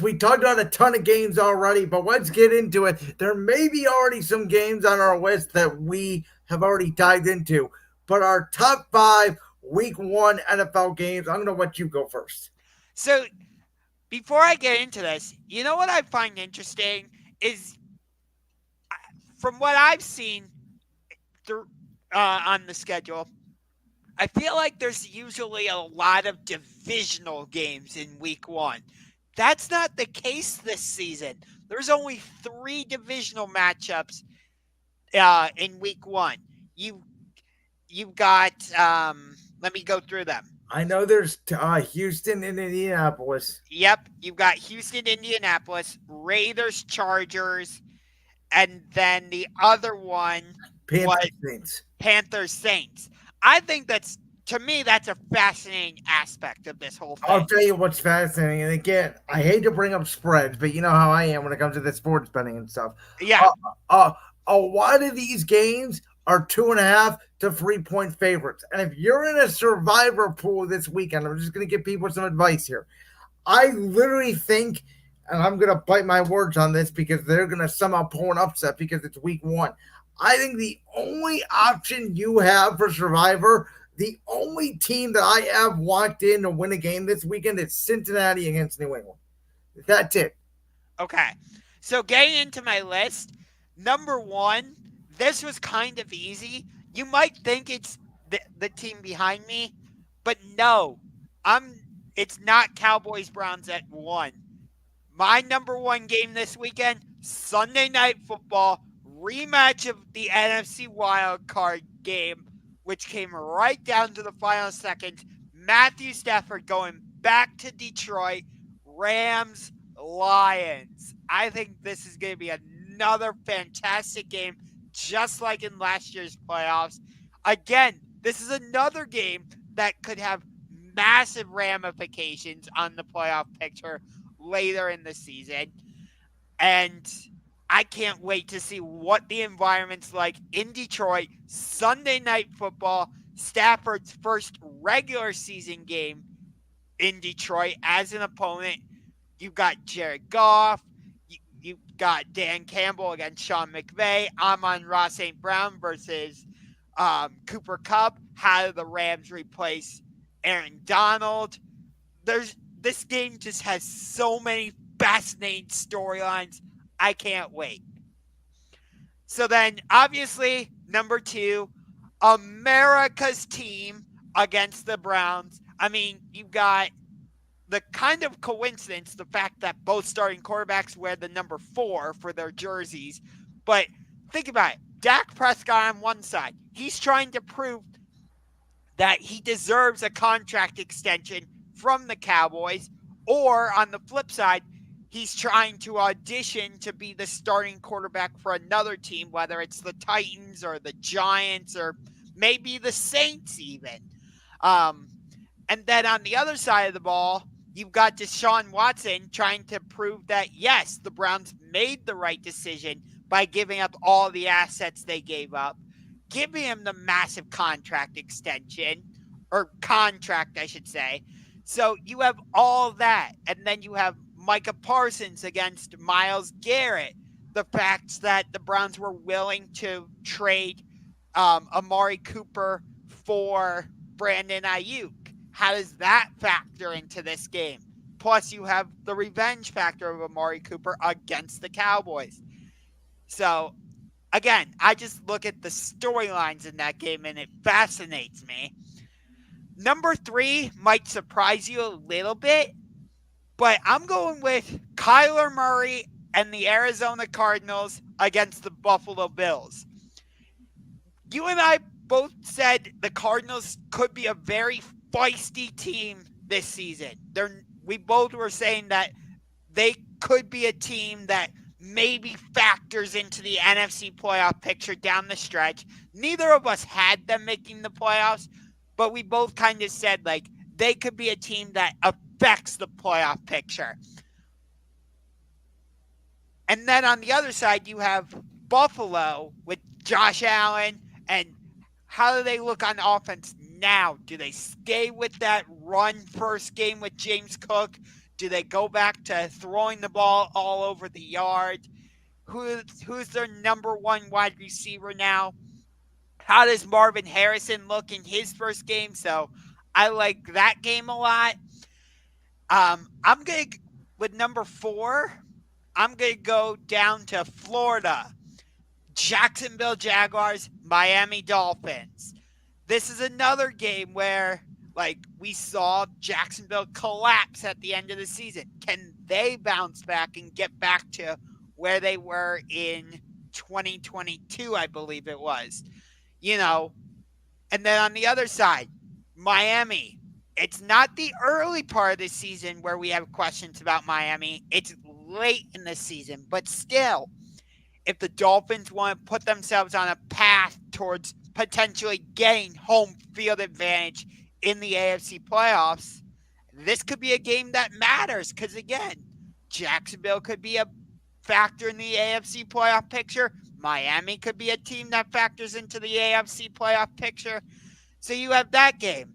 We talked about a ton of games already, but let's get into it. There may be already some games on our list that we have already dived into, but our top five week one NFL games, I'm going to let you go first. So before I get into this, you know what I find interesting is from what I've seen through, on the schedule, I feel like there's usually a lot of divisional games in week one. That's not the case this season. There's only three divisional matchups in week one. You you've got let me go through them. I know there's Houston and Indianapolis, Yep, you've got Houston, Indianapolis, Raiders, Chargers, and then the other one was Panthers, Saints. Panthers, Saints. I think that's to me that's a fascinating aspect of this whole I'll thing. tell you what's fascinating. And again, I hate to bring up spreads, but you know how I am when it comes to the sports betting and stuff. Yeah, Uh, uh, a lot of these games are 2.5 to 3 point favorites. And if you're in a survivor pool this weekend, I'm just going to give people some advice here. I literally think, and I'm going to bite my words on this because they're going to somehow pull an upset because it's week one. I think the only option you have for Survivor, the only team that I have walked in to win a game this weekend is Cincinnati against New England. That's it. okay. So getting into my list, number one, this was kind of easy. You might think it's the team behind me, but no, I'm. It's not Cowboys Browns at one. My number one game this weekend, Sunday Night Football, rematch of the NFC Wild Card game, which came right down to the final seconds. Matthew Stafford going back to Detroit, Rams, Lions. I think this is going to be another fantastic game, just like in last year's playoffs. Again, this is another game that could have massive ramifications on the playoff picture later in the season. And I can't wait to see what the environment's like in Detroit. Sunday Night Football, Stafford's first regular season game in Detroit as an opponent. You've got Jared Goff. You've got Dan Campbell against Sean McVay. Amon-Ra St. Brown versus Cooper Kupp. How do the Rams replace Aaron Donald? This game just has so many fascinating storylines. I can't wait. So then, obviously, number two, America's team against the Browns. I mean, you've got the kind of coincidence, the fact that both starting quarterbacks wear the number 4 for their jerseys. But think about it. Dak Prescott on one side, he's trying to prove that he deserves a contract extension from the Cowboys. Or on the flip side, he's trying to audition to be the starting quarterback for another team, whether it's the Titans or the Giants or maybe the Saints even. Um, and then on the other side of the ball, you've got Deshaun Watson trying to prove that, yes, the Browns made the right decision by giving up all the assets they gave up, giving him the massive contract extension, or contract, I should say. So you have all that. And then you have Micah Parsons against Myles Garrett. The fact that the Browns were willing to trade Amari Cooper for Brandon Ayuk. How does that factor into this game? Plus, you have the revenge factor of Amari Cooper against the Cowboys. So, again, I just look at the storylines in that game and it fascinates me. Number three might surprise you a little bit, but I'm going with Kyler Murray and the Arizona Cardinals against the Buffalo Bills. You and I both said the Cardinals could be a very feisty team this season. We both were saying that they could be a team that maybe factors into the NFC playoff picture down the stretch. Neither of us had them making the playoffs, but we both kind of said like they could be a team that affects the playoff picture. And then on the other side, you have Buffalo with Josh Allen. And how do they look on offense now? Do they stay with that run first game with James Cook? Do they go back to throwing the ball all over the yard? Who's their number one wide receiver now? How does Marvin Harrison look in his first game? So I like that game a lot. I'm gonna with number 4. I'm gonna go down to Florida. Jacksonville Jaguars, Miami Dolphins. This is another game where, like, we saw Jacksonville collapse at the end of the season. Can they bounce back and get back to where they were in 2022, I believe it was? You know, and then on the other side, Miami. It's not the early part of the season where we have questions about Miami. It's late in the season, but still, if the Dolphins want to put themselves on a path towards potentially getting home field advantage in the AFC playoffs, this could be a game that matters because, again, Jacksonville could be a factor in the AFC playoff picture. Miami could be a team that factors into the AFC playoff picture. So you have that game.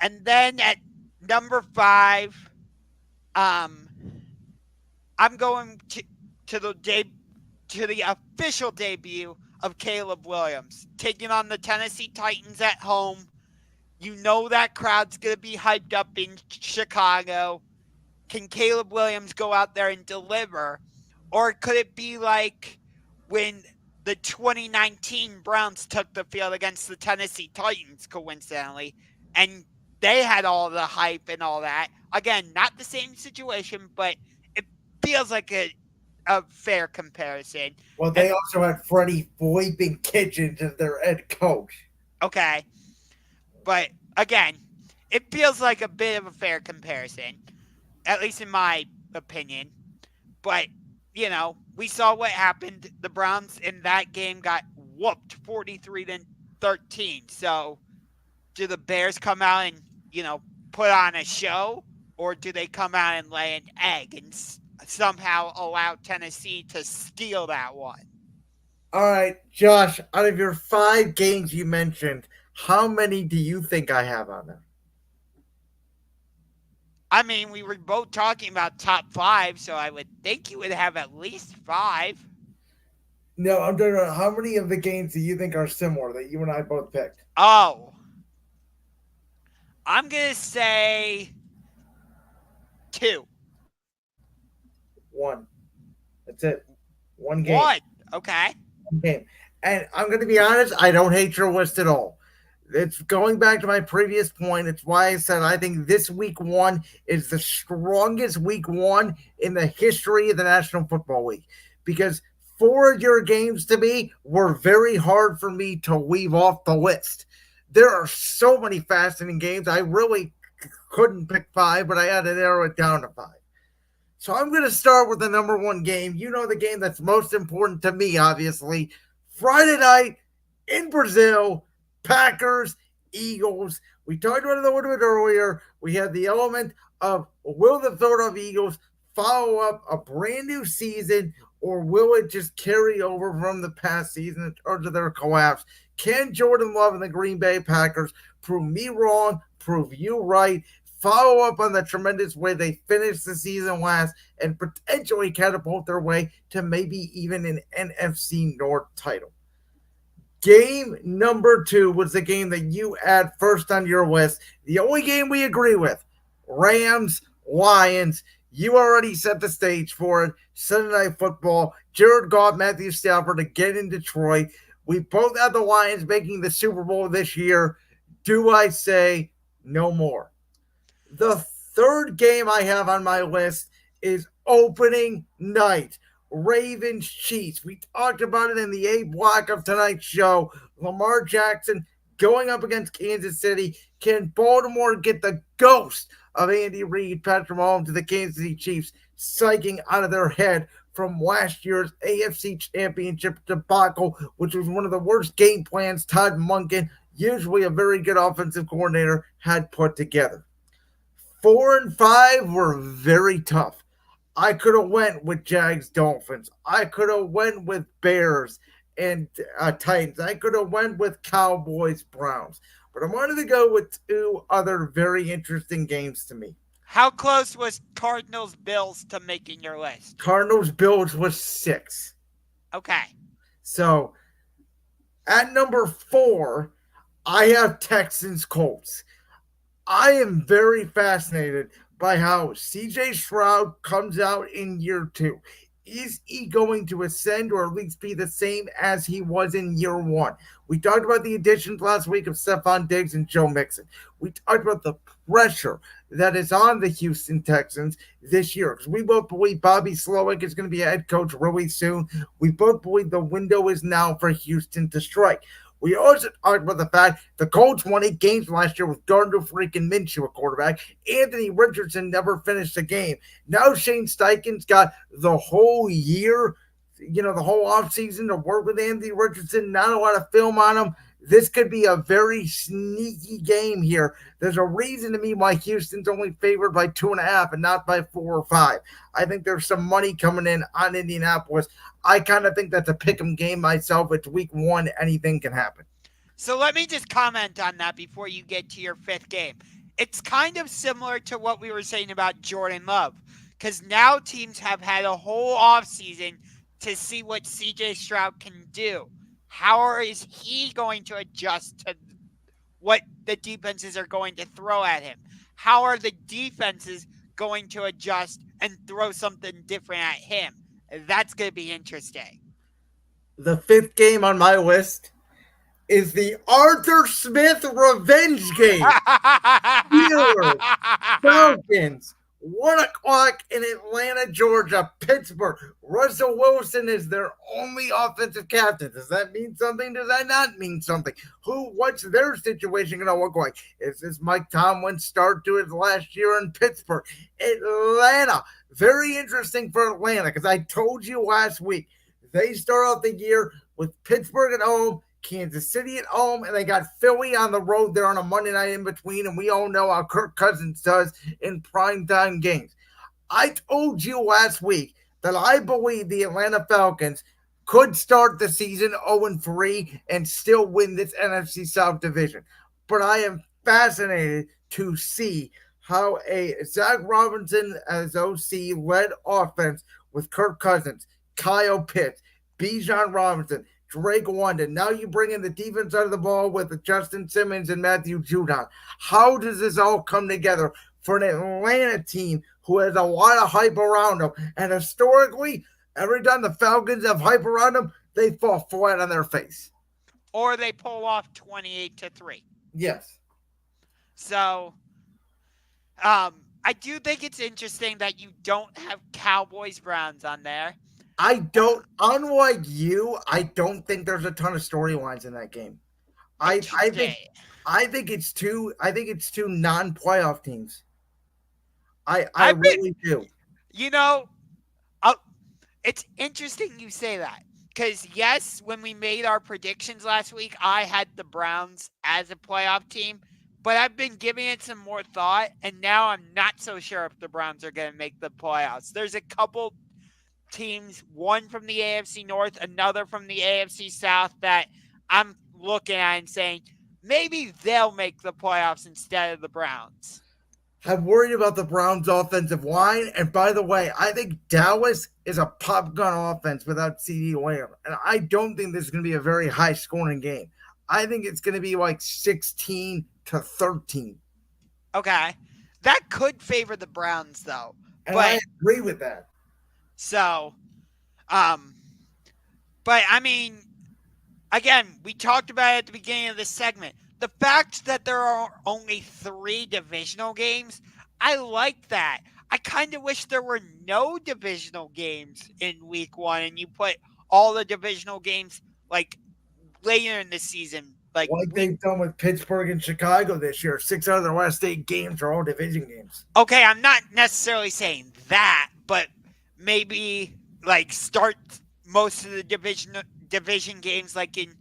And then at number 5, um, I'm going to the official debut of Caleb Williams, taking on the Tennessee Titans at home. You know that crowd's going to be hyped up in Chicago. Can Caleb Williams go out there and deliver? Or could it be like when the 2019 Browns took the field against the Tennessee Titans, coincidentally, and they had all the hype and all that? Again, not the same situation, but it feels like a fair comparison. Well, And they also had Freddie Boybin Kitchens as their head coach. okay, but again, it feels like a bit of a fair comparison, at least in my opinion. But, we saw what happened. The Browns in that game got whooped 43-13. So, do the Bears come out and, put on a show? Or do they come out and lay an egg and somehow allow Tennessee to steal that one? All right, Josh, out of your 5 games you mentioned, how many do you think I have on there? I mean, we were both talking about top 5, so I would think you would have at least 5. No, I'm talking about how many of the games do you think are similar that you and I both picked? Oh, I'm going to say 2. One. That's it. One game. 1. Okay. One game. And I'm going to be honest, I don't hate your list at all. It's going back to my previous point. It's why I said I think this week 1 is the strongest week 1 in the history of the National Football League. Because 4 of your games to me were very hard for me to weave off the list. There are so many fascinating games. I really couldn't pick 5, but I had to narrow it down to 5. So I'm going to start with the number 1 game. You know the game that's most important to me, obviously. Friday night in Brazil, Packers, Eagles. We talked about it a little bit earlier. We had the element of will the Philadelphia Eagles follow up a brand new season, or will it just carry over from the past season in terms of their collapse? Can Jordan Love and the Green Bay Packers prove me wrong, prove you right, follow up on the tremendous way they finished the season last, and potentially catapult their way to maybe even an NFC North title? Game number 2 was the game that you had first on your list. The only game we agree with. Rams, Lions. You already set the stage for it. Sunday Night Football. Jared Goff, Matthew Stafford again in Detroit. We both have the Lions making the Super Bowl this year. Do I say no more? The third game I have on my list is opening night. Ravens Chiefs. We talked about it in the A block of tonight's show. Lamar Jackson going up against Kansas City. Can Baltimore get the ghost of Andy Reid, Patrick Mahomes, to the Kansas City Chiefs, psyching out of their head from last year's AFC Championship debacle, which was one of the worst game plans Todd Monken, usually a very good offensive coordinator, had put together. 4 and 5 were very tough. I could have went with Jags Dolphins. I could have went with Bears and Titans. I could have went with Cowboys Browns. But I wanted to go with 2 other very interesting games to me. How close was Cardinals Bills to making your list? Cardinals Bills was 6. Okay. So at number 4, I have Texans Colts. I am very fascinated by how CJ Stroud comes out in year 2. Is he going to ascend or at least be the same as he was in year 1? We talked about the additions last week of Stephon Diggs and Joe Mixon. We talked about the pressure that is on the Houston Texans this year because we both believe Bobby Slowick is going to be a head coach really soon. We both believe the window is now for Houston to strike. We also talked about the fact the Colts won 8 games last year with Gardner freaking Minshew at quarterback. Anthony Richardson never finished the game. Now Shane Steichen's got the whole year, the whole offseason to work with Anthony Richardson. Not a lot of film on him. This could be a very sneaky game here. There's a reason to me why Houston's only favored by 2.5 and not by 4 or 5. I think there's some money coming in on Indianapolis. I kind of think that's a pick 'em game myself. It's week 1. Anything can happen. So let me just comment on that before you get to your 5th game. It's kind of similar to what we were saying about Jordan Love, because now teams have had a whole offseason to see what CJ Stroud can do. How is he going to adjust to what the defenses are going to throw at him? How are the defenses going to adjust and throw something different at him? That's going to be interesting. The 5th game on my list is the Arthur Smith revenge game. Steelers, Falcons, 1 o'clock in Atlanta, Georgia, Pittsburgh. Russell Wilson is their only offensive captain. Does that mean something? Does that not mean something? What's their situation going to look like? Is this Mike Tomlin's start to his last year in Pittsburgh? Atlanta, very interesting for Atlanta because I told you last week they start off the year with Pittsburgh at home, Kansas City at home, and they got Philly on the road there on a Monday night in between, and we all know how Kirk Cousins does in primetime games. I told you last week that I believe the Atlanta Falcons could start the season 0-3 and still win this NFC South division. But I am fascinated to see how a Zach Robinson as OC led offense with Kirk Cousins, Kyle Pitts, Bijan Robinson, Drake London. Now you bring in the defense out of the ball with Justin Simmons and Matthew Judon. How does this all come together for an Atlanta team who has a lot of hype around them? And historically, every time the Falcons have hype around them, they fall flat on their face. Or they pull off 28-3. Yes. So, I do think it's interesting that you don't have Cowboys Browns on there. Unlike you, I don't think there's a ton of storylines in that game. I think it's two non-playoff teams. I really do. You know, it's interesting you say that because yes, when we made our predictions last week, I had the Browns as a playoff team, but I've been giving it some more thought, and now I'm not so sure if the Browns are going to make the playoffs. There's a couple teams, one from the AFC North, another from the AFC South, that I'm looking at and saying maybe they'll make the playoffs instead of the Browns. I'm worried about the Browns' offensive line. And by the way, I think Dallas is a pop gun offense without CeeDee Lamb. And I don't think this is going to be a very high scoring game. I think it's going to be like 16-13. Okay. That could favor the Browns, though. And I agree with that. So, but I mean, again, we talked about it at the beginning of this segment. The fact that there are only 3 divisional games, I like that. I kind of wish there were no divisional games in week 1 and you put all the divisional games like later in the season. Like they've done with Pittsburgh and Chicago this year. 6 out of their last 8 games are all division games. Okay, I'm not necessarily saying that, but maybe like start most of the division games like in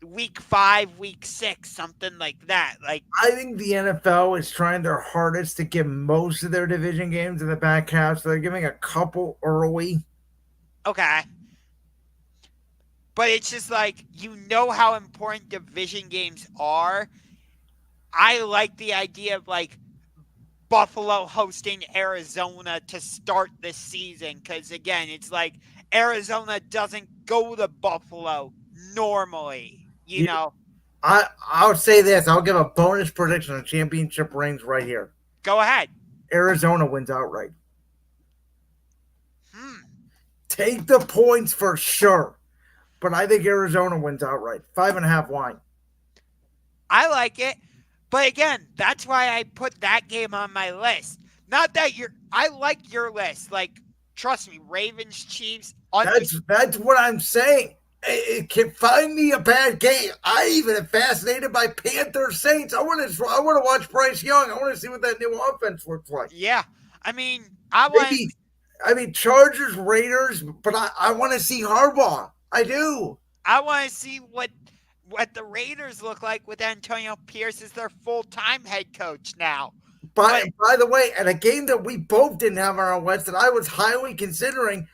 week 5, week 6, something like that. Like I think the NFL is trying their hardest to get most of their division games in the back half, so they're giving a couple early. Okay. But it's just like, you know how important division games are. I like the idea of like Buffalo hosting Arizona to start the season because, again, it's like Arizona doesn't go to Buffalo normally, you You, know. I'll say this. I'll give a bonus prediction on championship rings right here. Go ahead. Arizona wins outright. Hmm. Take the points for sure, but I think Arizona wins outright. 5.5 line. I like it. But again, that's why I put that game on my list. Not that I like your list. Like, trust me, Ravens, Chiefs, That's what I'm saying. It can find me a bad game. I even am fascinated by Panthers Saints. I want to watch Bryce Young. I want to see what that new offense looks like. yeah. I mean, I want Maybe I mean Chargers Raiders, but I want to see Harbaugh. I do. I want to see what the Raiders look like with Antonio Pierce as their full-time head coach now. By But by the way, at a game that we both didn't have on our list that I was highly considering,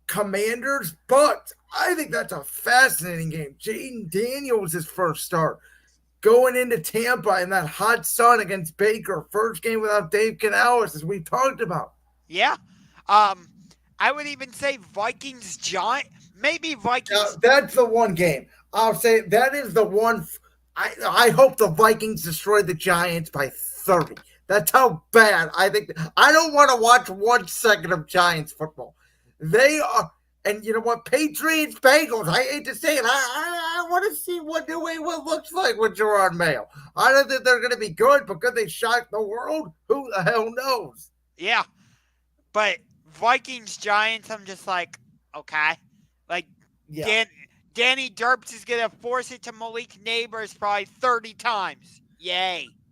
Commanders Bucks. I think that's a fascinating game. Jaden Daniels' his first start. Going into Tampa in that hot sun against Baker, first game without Dave Canales, as we talked about. yeah, um, I would even say Vikings Giant, maybe Now, Vikings. that's the one game. I'll say that is the one. I hope the Vikings destroy the Giants by 30. That's how bad I think. I don't want to watch 1 second of Giants football. They are, and you know what? Patriots Bengals. I hate to say it. I want to see what New England looks like with Gerard Mayo. I don't think they're going to be good, but could they shock the world? Who the hell knows? Yeah, but Vikings Giants, I'm just like, okay, like Yeah. Dan, Danny Derps is gonna force it to Malik Neighbors probably 30 times. Yay.